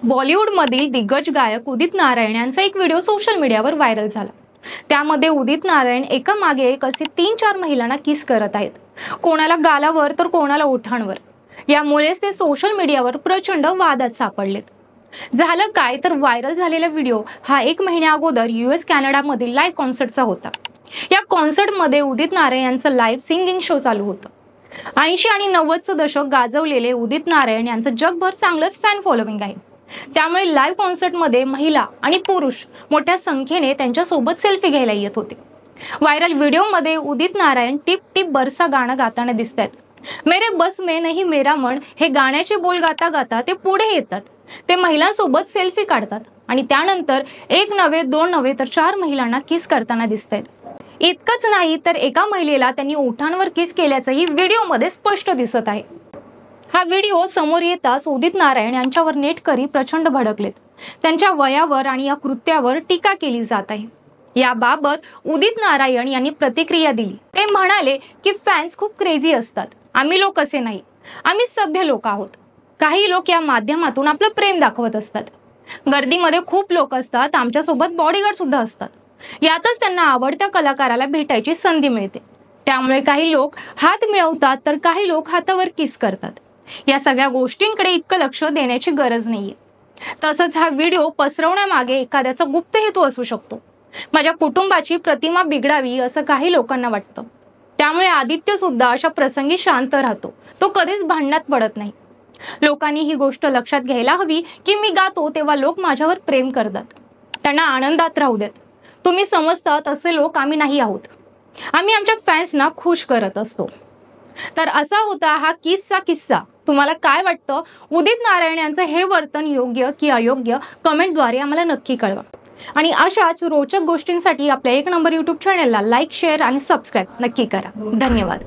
बॉलिवूडमधील दिग्गज गायक उदित नारायण यांचा एक व्हिडिओ सोशल मीडियावर व्हायरल झाला। त्यामध्ये उदित नारायण एका मागे एक असे 3-4 महिलांना किस करत आहेत, कोणाला गालावर तर कोणाला ओठांवर। यामुळेच ते सोशल मीडियावर प्रचंड वादात सापडलेत। झालं काय तर व्हायरल झालेला व्हिडिओ हा 1 महिन्या अगोदर US कॅनडामधील लाईव्ह कॉन्सर्टचा होता। या कॉन्सर्टमध्ये उदित नारायण यांचं लाईव्ह सिंगिंग शो चालू होतं। 80 आणि 90चं दशक गाजवलेले उदित नारायण यांचं जगभर चांगलंच फॅन फॉलोविंग आहे। त्यामुळे लाईव्ह कॉन्सर्टमध्ये महिला आणि पुरुष मोठ्या संख्येने त्यांच्या सोबत सेल्फी घ्यायला येत होते। व्हायरल व्हिडिओमध्ये उदित नारायण टिप टिप बरसा गाणं गाताना दिसतात। मेरे बस में नहीं मेरा मन हे गाण्याचे बोल गाता गाता ते पुढे येतात। ते महिलांसोबत सेल्फी काढतात आणि त्यानंतर 1 नव्हे 2 नव्हे तर 4 महिलांना किस करताना दिसतात। इतकंच नाही तर एका महिलेला त्यांनी ओठांवर किस केल्याचंही व्हिडिओमध्ये स्पष्ट दिसत आहे। हा व्हिडिओ समोर येताच उदित नारायण यांच्यावर नेटकरी प्रचंड भडकलेत। त्यांच्या वयावर आणि या कृत्यावर टीका केली जात आहे। याबाबत उदित नारायण यांनी प्रतिक्रिया दिली। ते म्हणाले की फॅन्स खूप क्रेझी असतात, आम्ही लोक असे नाही, आम्ही सभ्य लोक आहोत। काही लोक या माध्यमातून आपलं प्रेम दाखवत असतात। गर्दीमध्ये खूप लोक असतात, आमच्यासोबत बॉडीगार्ड सुद्धा असतात। यातच त्यांना आवडत्या कलाकाराला भेटायची संधी मिळते। त्यामुळे काही लोक हात मिळवतात तर काही लोक हातावर किस करतात। या सगळ्या गोष्टींकडे इतकं लक्ष देण्याची गरज नाहीये। तसंच हा व्हिडिओ पसरवण्यामागे एखाद्याचा गुप्त हेतू असू शकतो। माझ्या कुटुंबाची प्रतिमा बिघडावी असं काही लोकांना वाटतं। त्यामुळे आदित्य सुद्धा अशा प्रसंगी शांत राहतो, तो कधीच भांडणात पडत नाही। लोकांनी ही गोष्ट लक्षात घ्यायला हवी की मी गातो तेव्हा लोक माझ्यावर प्रेम करतात, त्यांना आनंदात राहू देत। तुम्ही समजतात असे लोक आम्ही नाही आहोत, आम्ही आमच्या फॅन्सना खुश करत असतो। तर असा होता हा किसचा किस्सा। तुम्हाला काय वाटतं, उदित नारायण यांचं हे वर्तन योग्य की अयोग्य कमेंटद्वारे आम्हाला नक्की कळवा। आणि अशाच रोचक गोष्टींसाठी आपल्या 1 नंबर YouTube चॅनलला लाईक, शेअर आणि सबस्क्राईब नक्की करा। धन्यवाद।